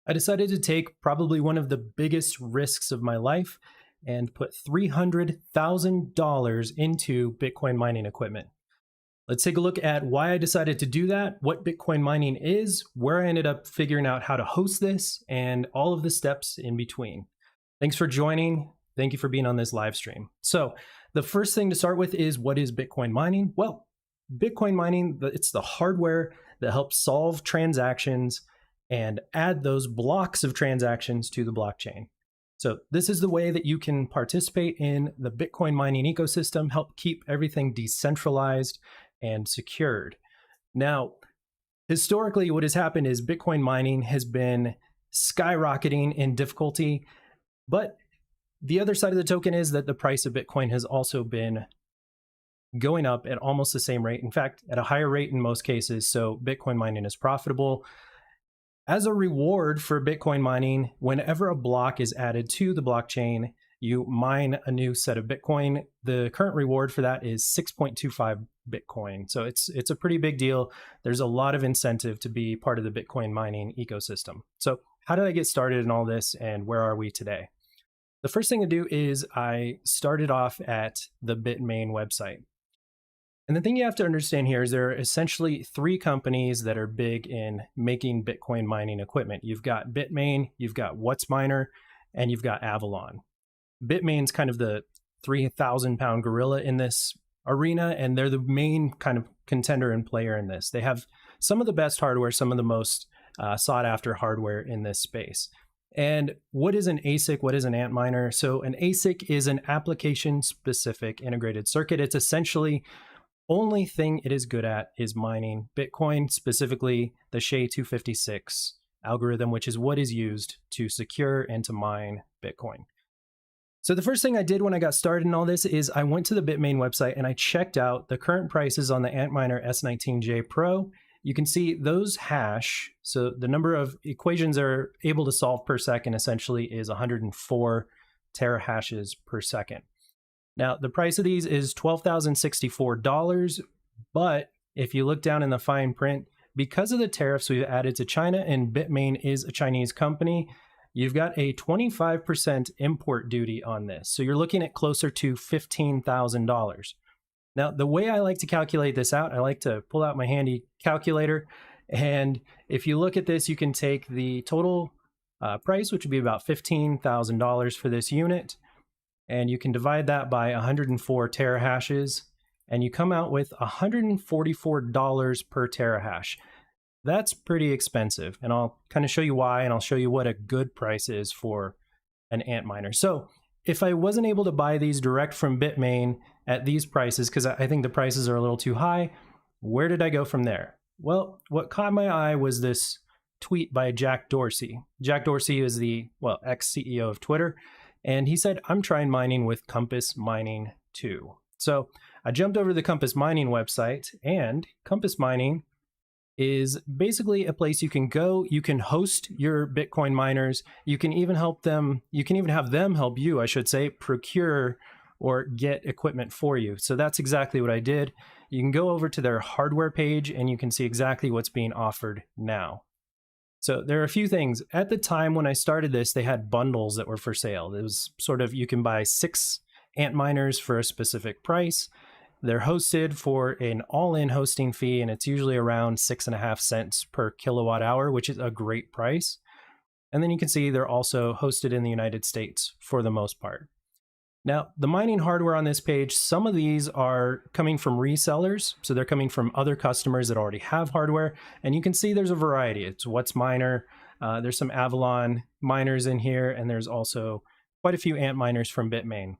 I decided to take probably one of the biggest risks of my life and put $300,000 into Bitcoin mining equipment. Let's take a look at why I decided to do that, what Bitcoin mining is, where I ended up figuring out how to host this, and all of the steps in between. Thanks for joining. Thank you for being on this live stream. So, the first thing to start with is, what is Bitcoin mining? Well, Bitcoin mining, it's the hardware that helps solve transactions and add those blocks of transactions to the blockchain. So this is the way that you can participate in the Bitcoin mining ecosystem, help keep everything decentralized and secured. Now, historically, what has happened is Bitcoin mining has been skyrocketing in difficulty, but the other side of the token is that the price of Bitcoin has also been going up at almost the same rate. In fact, at a higher rate in most cases. So Bitcoin mining is profitable. As a reward for Bitcoin mining, whenever a block is added to the blockchain, you mine a new set of Bitcoin. The current reward for that is 6.25 Bitcoin. So it's a pretty big deal. There's a lot of incentive to be part of the Bitcoin mining ecosystem. So how did I get started in all this, and where are we today? The first thing to do is I started off at the Bitmain website. And the thing you have to understand here is there are essentially three companies that are big in making Bitcoin mining equipment. You've got Bitmain, you've got WhatsMiner, and you've got Avalon. Bitmain's kind of the 3,000-pound gorilla in this arena, and they're the main kind of contender and player in this. They have some of the best hardware, some of the most sought-after hardware in this space. And what is an ASIC? What is an Antminer? So an ASIC is an application-specific integrated circuit. It's essentially only thing it is good at is mining Bitcoin, specifically the SHA-256 algorithm, which is what is used to secure and to mine Bitcoin. So the first thing I did when I got started in all this is I went to the Bitmain website and I checked out the current prices on the Antminer S19J Pro. You can see those hash, so the number of equations they're able to solve per second essentially is 104 terahashes per second. Now, the price of these is $12,064, but if you look down in the fine print, because of the tariffs we've added to China, and Bitmain is a Chinese company, you've got a 25% import duty on this. So you're looking at closer to $15,000. Now, the way I like to calculate this out, I like to pull out my handy calculator. And if you look at this, you can take the total price, which would be about $15,000 for this unit, and you can divide that by 104 terahashes, and you come out with $144 per terahash. That's pretty expensive, and I'll kind of show you why, and I'll show you what a good price is for an Antminer. So if I wasn't able to buy these direct from Bitmain at these prices, because I think the prices are a little too high, where did I go from there? Well, what caught my eye was this tweet by Jack Dorsey. Jack Dorsey is the, ex-CEO of Twitter. And he said, I'm trying mining with Compass Mining too. So I jumped over to the Compass Mining website, and Compass Mining is basically a place you can go. You can host your Bitcoin miners. You can even help them. You can even have them help you, I should say, procure or get equipment for you. So that's exactly what I did. You can go over to their hardware page and you can see exactly what's being offered now. So there are a few things. At the time when I started this, they had bundles that were for sale. It was sort of, you can buy 6 Antminers for a specific price. They're hosted for an all-in hosting fee, and it's usually around 6.5 cents per kilowatt hour, which is a great price. And then you can see they're also hosted in the United States for the most part. Now, the mining hardware on this page, some of these are coming from resellers. So they're coming from other customers that already have hardware. And you can see there's a variety. It's WhatsMiner. There's some Avalon miners in here. And there's also quite a few Antminers from Bitmain.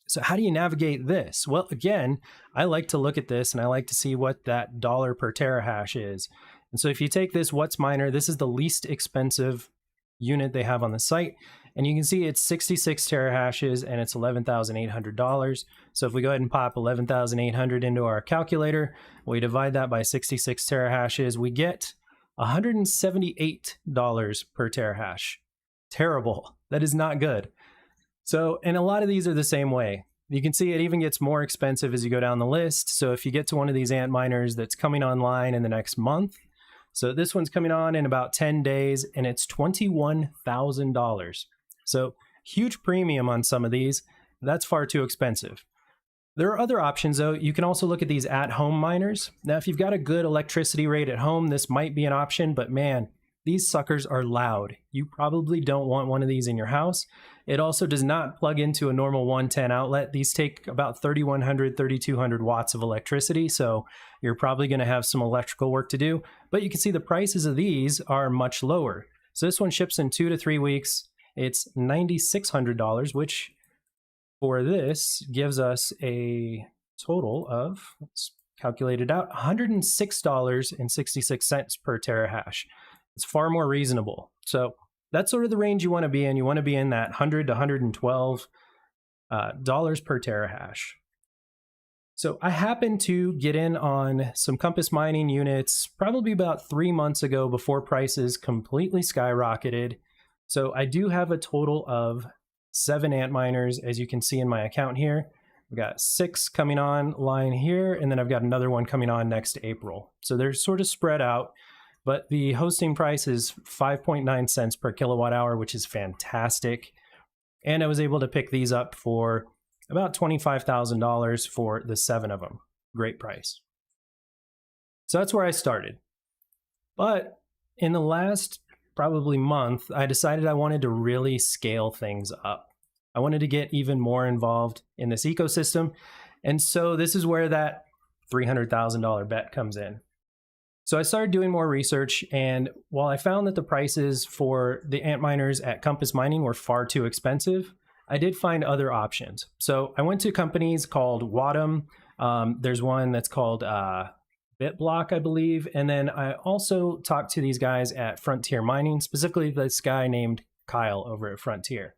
So how do you navigate this? Well, again, I like to look at this and I like to see what that dollar per terahash is. And so if you take this WhatsMiner, this is the least expensive unit they have on the site. And you can see it's 66 terahashes and it's $11,800. So if we go ahead and pop 11,800 into our calculator, we divide that by 66 terahashes, we get $178 per terahash. Terrible. That is not good. So, and a lot of these are the same way. You can see it even gets more expensive as you go down the list. So if you get to one of these Antminers that's coming online in the next month, So this one's coming on in about 10 days and it's $21,000. So huge premium on some of these. That's far too expensive. There are other options though. You can also look at these at-home miners. Now, if you've got a good electricity rate at home, this might be an option, but man, these suckers are loud. You probably don't want one of these in your house. It also does not plug into a normal 110 outlet. These take about 3,100, 3,200 watts of electricity, so you're probably going to have some electrical work to do. But you can see the prices of these are much lower. So this one ships in 2 to 3 weeks. It's $9,600, which for this gives us a total of, let's calculate it out, $106.66 per terahash. It's far more reasonable. So that's sort of the range you want to be in. You want to be in that $100 to $112 dollars per terahash. So I happened to get in on some Compass mining units probably about 3 months ago before prices completely skyrocketed. So I do have a total of 7 Antminers, as you can see in my account here. We've got 6 coming online here, and then I've got another one coming on next April. So they're sort of spread out. But the hosting price is 5.9 cents per kilowatt hour, which is fantastic. And I was able to pick these up for about $25,000 for the 7 of them. Great price. So that's where I started. But in the last probably month, I decided I wanted to really scale things up. I wanted to get even more involved in this ecosystem. And so this is where that $300,000 bet comes in. So I started doing more research, and while I found that the prices for the Antminers at Compass Mining were far too expensive, I did find other options. So I went to companies called Wadham. There's one that's called BitBlock, I believe. And then I also talked to these guys at Frontier Mining, specifically this guy named Kyle over at Frontier.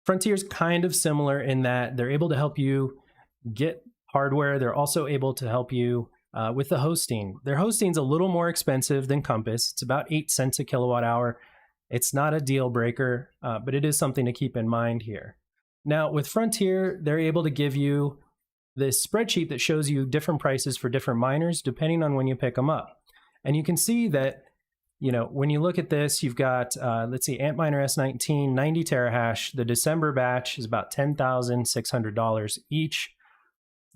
Frontier's kind of similar in that they're able to help you get hardware. They're also able to help you with the hosting. Their hosting's a little more expensive than Compass. It's about 8 cents a kilowatt hour. It's not a deal breaker, but it is something to keep in mind here. Now, with Frontier, they're able to give you this spreadsheet that shows you different prices for different miners depending on when you pick them up. And you can see that, you know, when you look at this, you've got, let's see, Antminer S19, 90 terahash. The December batch is about $10,600 each.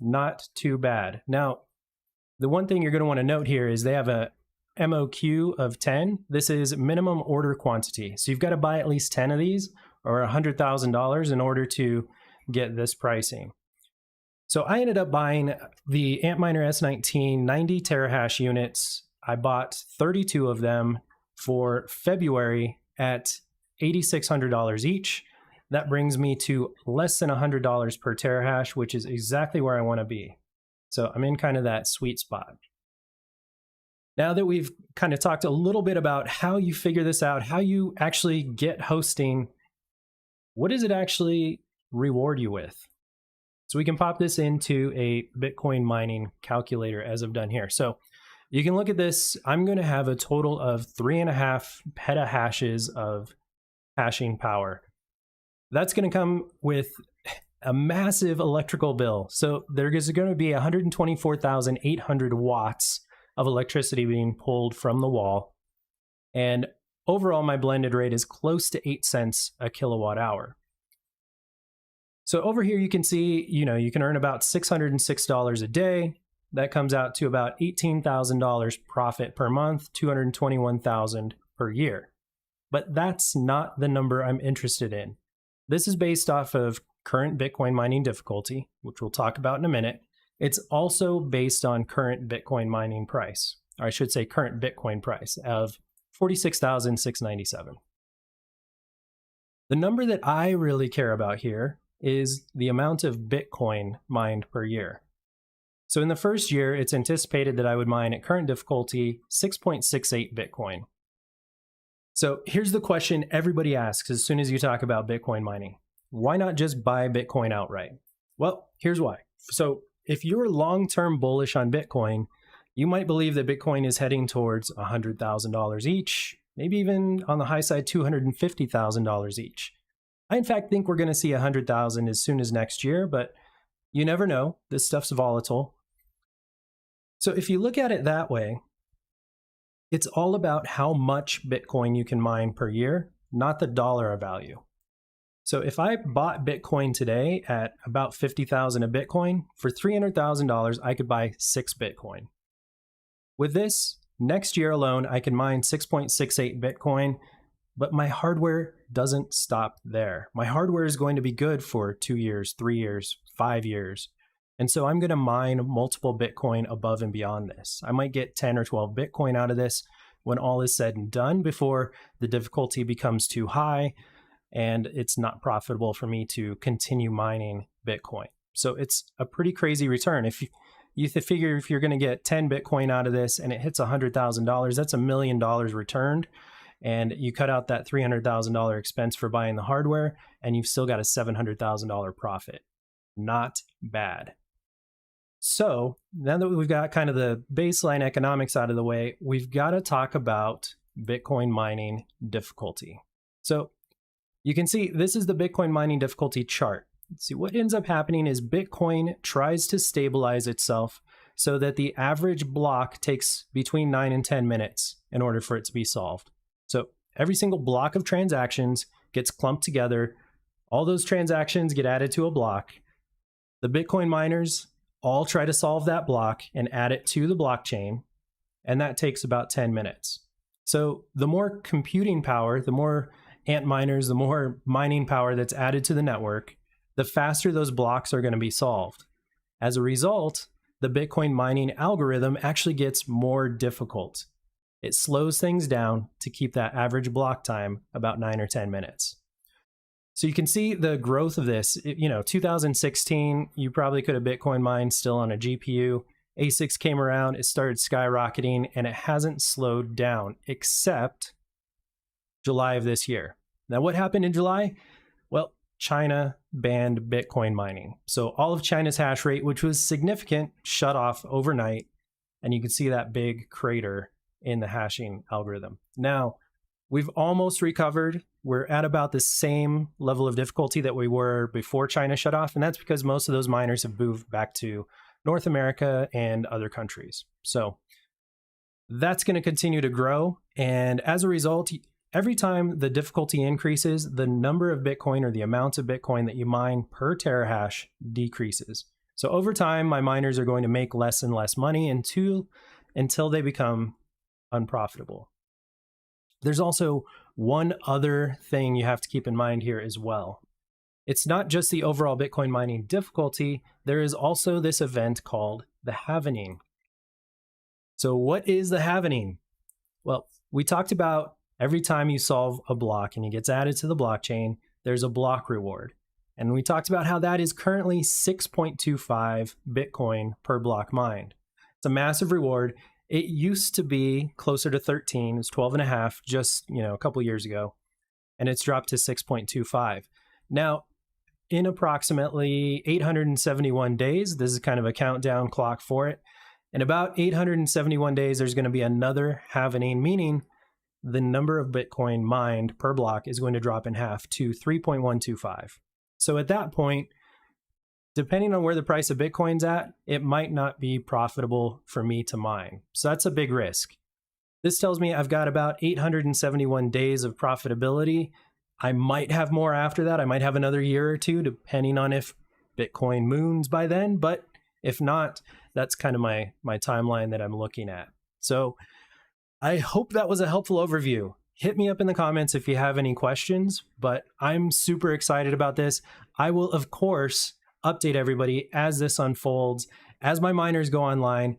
Not too bad. Now, the one thing you're going to want to note here is they have a MOQ of 10. This is minimum order quantity. So you've got to buy at least 10 of these or $100,000 in order to get this pricing. So I ended up buying the Antminer S19 90 terahash units. I bought 32 of them for February at $8,600 each. That brings me to less than $100 per terahash, which is exactly where I want to be. So I'm in kind of that sweet spot. Now that we've kind of talked a little bit about how you figure this out, how you actually get hosting, what does it actually reward you with? So we can pop this into a Bitcoin mining calculator as I've done here. So you can look at this. I'm going to have a total of 3.5 petahashes of hashing power. That's going to come with a massive electrical bill. So there's going to be 124,800 watts of electricity being pulled from the wall. And overall, my blended rate is close to 8 cents a kilowatt hour. So over here, you can see, you know, you can earn about $606 a day. That comes out to about $18,000 profit per month, $221,000 per year. But that's not the number I'm interested in. This is based off of current Bitcoin mining difficulty, which we'll talk about in a minute. It's also based on current Bitcoin mining price, or I should say current Bitcoin price of $46,697. The number that I really care about here is the amount of Bitcoin mined per year. So in the first year, it's anticipated that I would mine at current difficulty 6.68 Bitcoin. So here's the question everybody asks as soon as you talk about Bitcoin mining. Why not just buy Bitcoin outright? Well, here's why. So if you're long-term bullish on Bitcoin, you might believe that Bitcoin is heading towards $100,000 each, maybe even on the high side, $250,000 each. I, in fact, think we're going to see 100,000 as soon as next year, but you never know. This stuff's volatile. So if you look at it that way, It's all about how much Bitcoin you can mine per year, not the dollar value. So if I bought Bitcoin today at about 50,000 a Bitcoin, for $300,000, I could buy 6 Bitcoin. With this, next year alone, I can mine 6.68 Bitcoin, but my hardware doesn't stop there. My hardware is going to be good for 2 years, 3 years, 5 years. And so I'm going to mine multiple Bitcoin above and beyond this. I might get 10 or 12 Bitcoin out of this when all is said and done, before the difficulty becomes too high and it's not profitable for me to continue mining Bitcoin. So it's a pretty crazy return. If you figure if you're going to get 10 Bitcoin out of this and it hits $100,000, that's $1 million returned. And you cut out that $300,000 expense for buying the hardware, and you've still got a $700,000 profit. Not bad. So now that we've got kind of the baseline economics out of the way, we've got to talk about Bitcoin mining difficulty. So you can see this is the Bitcoin mining difficulty chart. See, what ends up happening is Bitcoin tries to stabilize itself so that the average block takes between 9 and 10 minutes in order for it to be solved. So every single block of transactions gets clumped together. All those transactions get added to a block. The Bitcoin miners all try to solve that block and add it to the blockchain, and that takes about 10 minutes. So the more computing power, the more ant miners, the more mining power that's added to the network, the faster those blocks are going to be solved. As a result, the Bitcoin mining algorithm actually gets more difficult. It slows things down to keep that average block time about 9 or 10 minutes. So you can see the growth of this. 2016, you probably could have Bitcoin mined still on a GPU. ASICs came around, it started skyrocketing, and it hasn't slowed down except July of this year. Now, what happened in July? Well, China banned Bitcoin mining. So all of China's hash rate, which was significant, shut off overnight, and you can see that big crater in the hashing algorithm. Now, we've almost recovered. We're at about the same level of difficulty that we were before China shut off, and that's because most of those miners have moved back to North America and other countries. So that's going to continue to grow, and as a result, every time the difficulty increases, the number of Bitcoin or the amount of Bitcoin that you mine per terahash decreases. So over time, my miners are going to make less and less money until they become unprofitable. There's also one other thing you have to keep in mind here as well. It's not just the overall Bitcoin mining difficulty, there is also this event called the halvening. So what is the halvening? Well, we talked about every time you solve a block and it gets added to the blockchain, there's a block reward. And we talked about how that is currently 6.25 Bitcoin per block mined. It's a massive reward. It used to be closer to 13, it's 12 and a half just, a couple years ago, and it's dropped to 6.25. Now, in approximately 871 days, this is kind of a countdown clock for it. In about 871 days, there's going to be another halvening, meaning the number of Bitcoin mined per block is going to drop in half to 3.125. So at that point, depending on where the price of Bitcoin's at, it might not be profitable for me to mine. So that's a big risk. This tells me I've got about 871 days of profitability. I might have more after that. I might have another year or two, depending on if Bitcoin moons by then. But if not, that's kind of my timeline that I'm looking at. So I hope that was a helpful overview. Hit me up in the comments if you have any questions, but I'm super excited about this. I will, of course, update everybody as this unfolds, as my miners go online.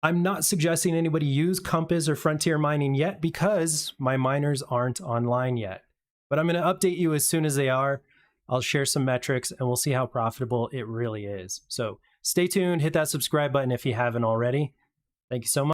I'm not suggesting anybody use Compass or Frontier Mining yet because my miners aren't online yet. But I'm going to update you as soon as they are. I'll share some metrics and we'll see how profitable it really is. So stay tuned, hit that subscribe button if you haven't already. Thank you so much.